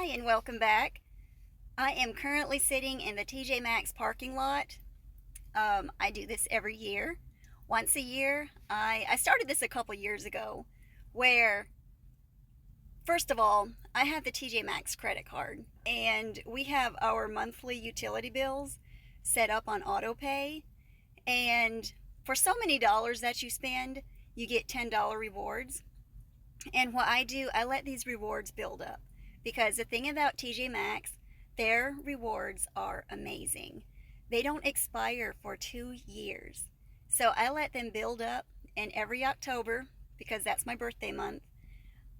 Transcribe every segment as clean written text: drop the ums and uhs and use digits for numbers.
Hi and welcome back. I am currently sitting in the TJ Maxx parking lot. I do this every year. Once a year, I started this a couple years ago where, first of all, I have the TJ Maxx credit card and we have our monthly utility bills set up on auto pay. And for so many dollars that you spend, you get $10 rewards. And what I do, I let these rewards build up because the thing about TJ Maxx, their rewards are amazing. They don't expire for 2 years. So I let them build up, and every October, because that's my birthday month,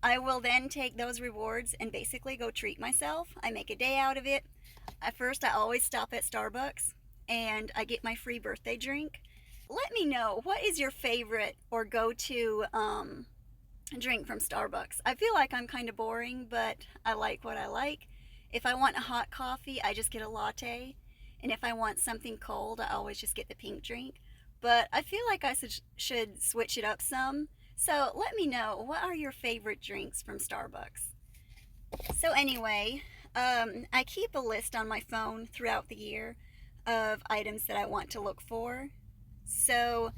I will then take those rewards and basically go treat myself. I make a day out of it. At first, I always stop at Starbucks and I get my free birthday drink. Let me know, what is your favorite or go-to drink from Starbucks? I feel like I'm kind of boring, but I like what I like. If I want a hot coffee, I just get a latte. And if I want something cold, I always just get the pink drink. But I feel like I should switch it up some. So let me know, what are your favorite drinks from Starbucks? So anyway, I keep a list on my phone throughout the year of items that I want to look for. So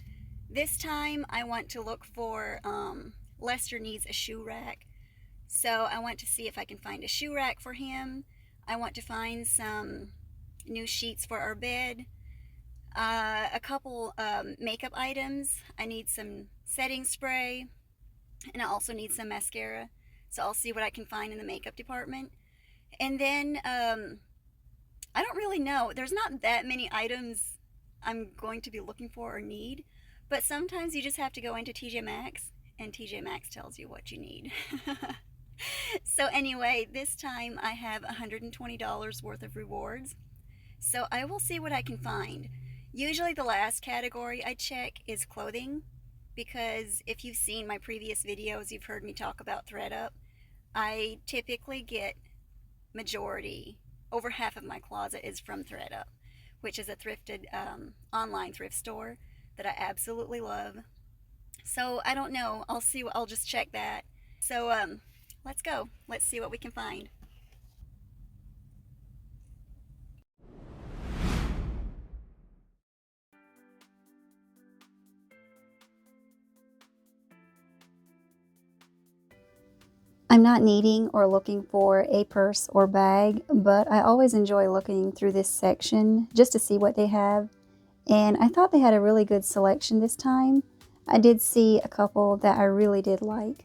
this time I want to look for, Lester needs a shoe rack. So I want to see if I can find a shoe rack for him. I want to find some new sheets for our bed. A couple makeup items. I need some setting spray, and I also need some mascara. So I'll see what I can find in the makeup department. And then I don't really know. There's not that many items I'm going to be looking for or need, but sometimes you just have to go into TJ Maxx and TJ Maxx tells you what you need. So anyway, this time I have $120 worth of rewards. So I will see what I can find. Usually the last category I check is clothing, because if you've seen my previous videos, you've heard me talk about ThredUp. I typically get majority, over half of my closet is from ThredUp, which is a thrifted online thrift store that I absolutely love. So I don't know, I'll just check that. So let's go. Let's see what we can find. I'm not needing or looking for a purse or bag, but I always enjoy looking through this section just to see what they have. And I thought they had a really good selection this time. I did see a couple that I really did like.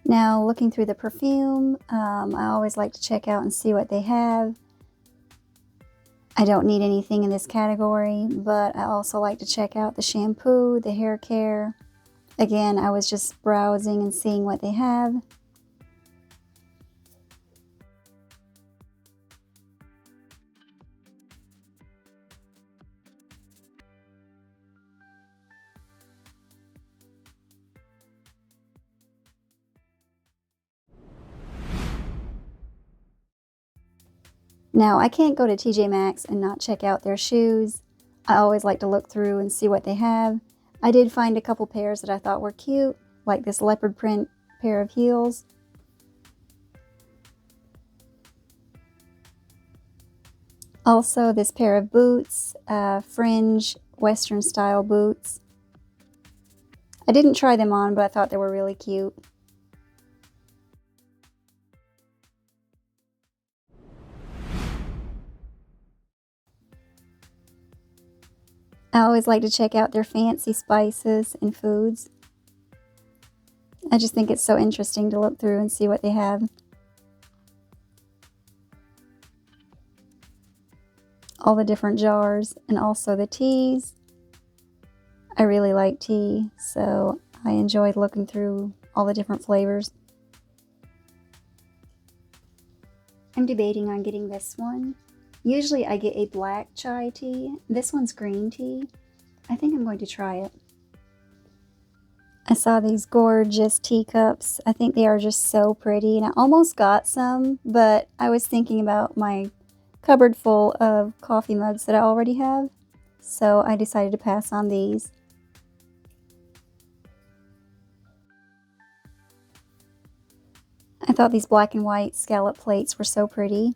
Now, looking through the perfume, I always like to check out and see what they have. I don't need anything in this category, but I also like to check out the shampoo, the hair care. Again, I was just browsing and seeing what they have. Now, I can't go to TJ Maxx and not check out their shoes. I always like to look through and see what they have. I did find a couple pairs that I thought were cute, like this leopard print pair of heels. Also, this pair of boots, fringe Western style boots. I didn't try them on, but I thought they were really cute. I always like to check out their fancy spices and foods. I just think it's so interesting to look through and see what they have. All the different jars, and also the teas. I really like tea, so I enjoyed looking through all the different flavors. I'm debating on getting this one. Usually I get a black chai tea. This one's green tea. I think I'm going to try it. I saw these gorgeous teacups. I think they are just so pretty, and I almost got some, but I was thinking about my cupboard full of coffee mugs that I already have, so I decided to pass on these. I thought these black and white scallop plates were so pretty.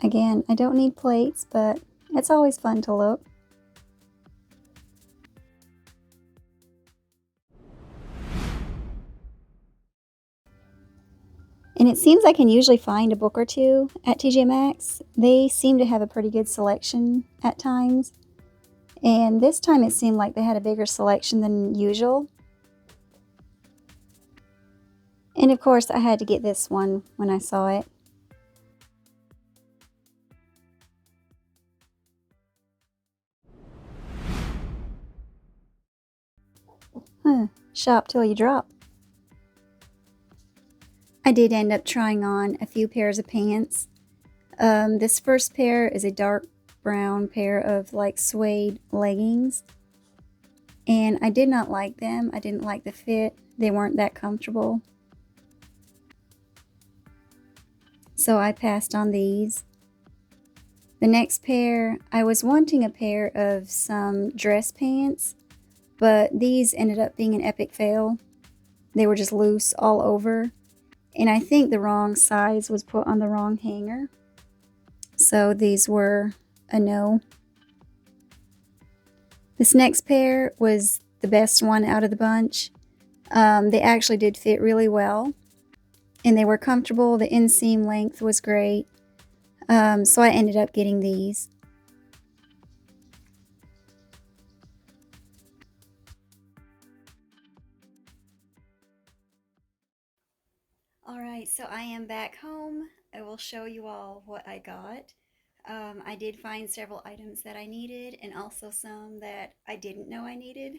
Again, I don't need plates, but it's always fun to look. And it seems I can usually find a book or two at TJ Maxx. They seem to have a pretty good selection at times. And this time it seemed like they had a bigger selection than usual. And of course I had to get this one when I saw it. Shop till you drop. I did end up trying on a few pairs of pants. This first pair is a dark brown pair of like suede leggings. And I did not like them. I didn't like the fit. They weren't that comfortable. So I passed on these. The next pair, I was wanting a pair of some dress pants, but these ended up being an epic fail. They were just loose all over, and I think the wrong size was put on the wrong hanger. So these were a no. This next pair was the best one out of the bunch. They actually did fit really well, and they were comfortable. The inseam length was great. So I ended up getting these. Alright, so I am back home. I will show you all what I got. I did find several items that I needed and also some that I didn't know I needed.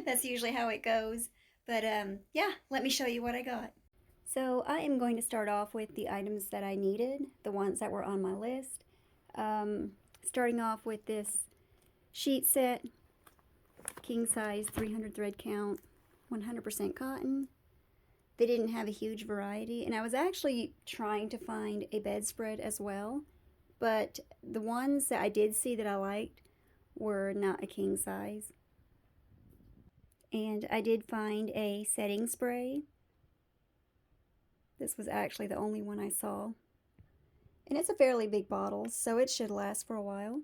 That's usually how it goes. But yeah, let me show you what I got. So I am going to start off with the items that I needed, the ones that were on my list. Starting off with this sheet set, king size, 300 thread count, 100% cotton. They didn't have a huge variety, and I was actually trying to find a bedspread as well, but the ones that I did see that I liked were not a king size. And I did find a setting spray. This was actually the only one I saw. And it's a fairly big bottle, so it should last for a while.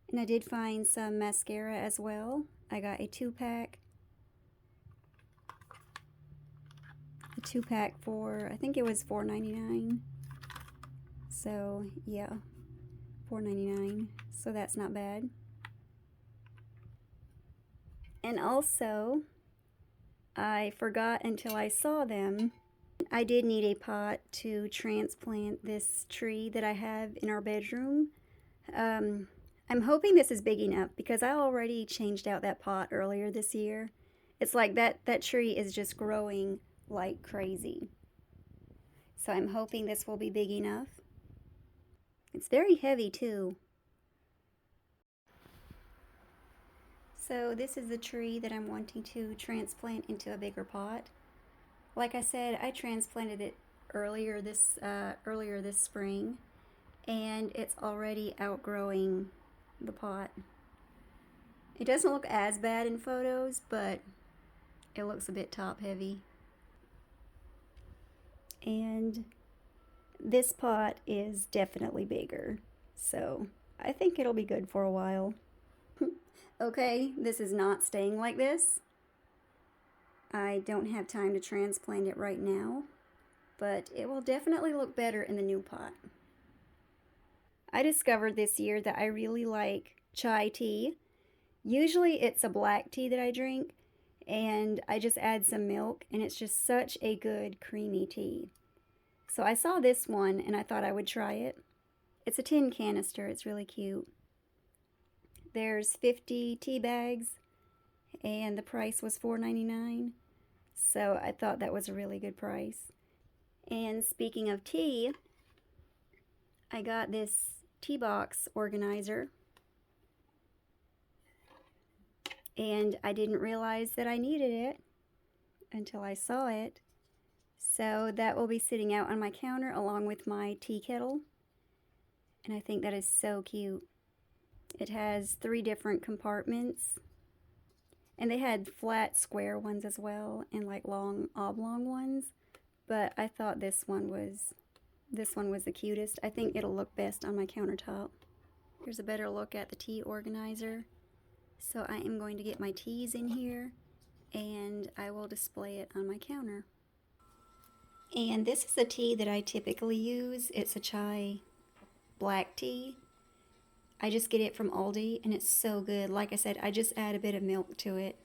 And I did find some mascara as well. I got a two-pack. A two-pack for, I think it was $4.99. So, yeah, $4.99. So that's not bad. And also, I forgot until I saw them, I did need a pot to transplant this tree that I have in our bedroom. I'm hoping this is big enough because I already changed out that pot earlier this year. It's like that tree is just growing like crazy. So I'm hoping this will be big enough. It's very heavy too. So this is the tree that I'm wanting to transplant into a bigger pot. Like I said, I transplanted it earlier this spring, and it's already outgrowing the pot. It doesn't look as bad in photos, but it looks a bit top heavy. And this pot is definitely bigger, so I think it'll be good for a while. Okay, this is not staying like this. I don't have time to transplant it right now, but it will definitely look better in the new pot. I discovered this year that I really like chai tea. Usually it's a black tea that I drink, and I just add some milk, and it's just such a good creamy tea. So I saw this one, and I thought I would try it. It's a tin canister. It's really cute. There's 50 tea bags, and the price was $4.99. So I thought that was a really good price. And speaking of tea, I got this tea box organizer. and I didn't realize that I needed it until I saw it. So that will be sitting out on my counter along with my tea kettle, and I think that is so cute. It has 3 different compartments, and they had flat square ones as well and like long oblong ones, but I thought this one was the cutest. I think it'll look best on my countertop. Here's a better look at the tea organizer. So I am going to get my teas in here and I will display it on my counter. And this is a tea that I typically use. It's a chai black tea. I just get it from Aldi and it's so good. Like I said, I just add a bit of milk to it.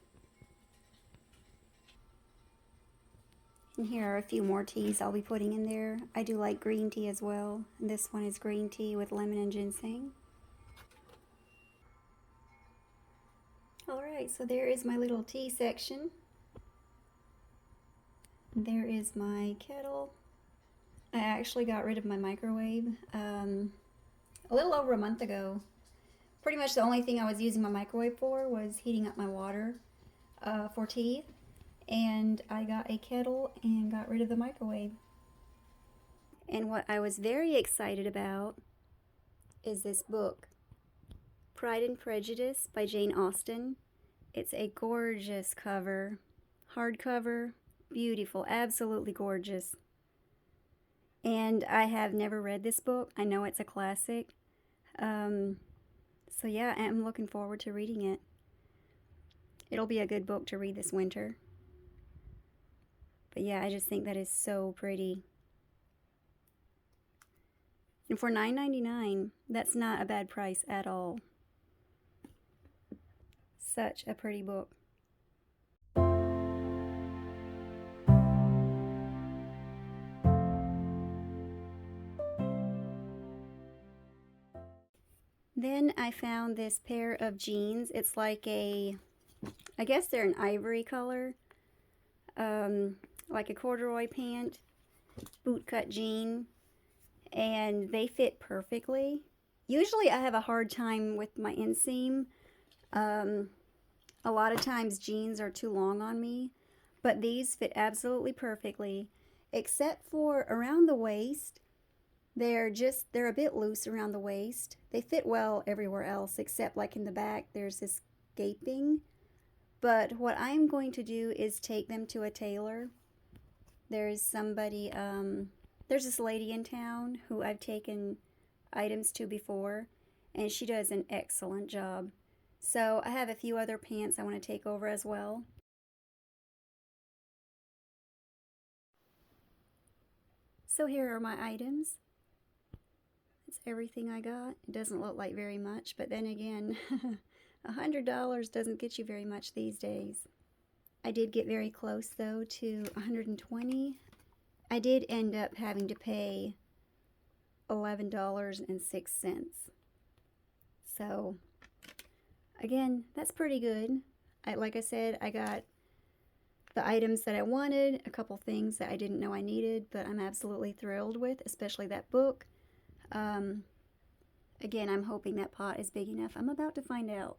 And here are a few more teas I'll be putting in there. I do like green tea as well. And this one is green tea with lemon and ginseng. Alright, so there is my little tea section. There is my kettle. I actually got rid of my microwave a little over a month ago. Pretty much the only thing I was using my microwave for was heating up my water for tea. And I got a kettle and got rid of the microwave. And what I was very excited about is this book, Pride and Prejudice by Jane Austen. It's a gorgeous cover, hardcover, beautiful, absolutely gorgeous. And I have never read this book. I know it's a classic. So yeah, I'm looking forward to reading it. It'll be a good book to read this winter. But yeah, I just think that is so pretty. And for $9.99, that's not a bad price at all. Such a pretty book. Then I found this pair of jeans. It's like I guess they're an ivory color. Like a corduroy pant, bootcut jean, and they fit perfectly. Usually I have a hard time with my inseam. A lot of times jeans are too long on me, but these fit absolutely perfectly, except for around the waist. They're a bit loose around the waist. They fit well everywhere else, except like in the back there's this gaping. But what I'm going to do is take them to a tailor. There's this lady in town who I've taken items to before, and she does an excellent job. So I have a few other pants I want to take over as well. So here are my items. That's everything I got. It doesn't look like very much, but then again, $100 doesn't get you very much these days. I did get very close though to $120. I did end up having to pay $11.06. So again, that's pretty good. Like I said, I got the items that I wanted, a couple things that I didn't know I needed, but I'm absolutely thrilled with, especially that book. Again, I'm hoping that pot is big enough. I'm about to find out.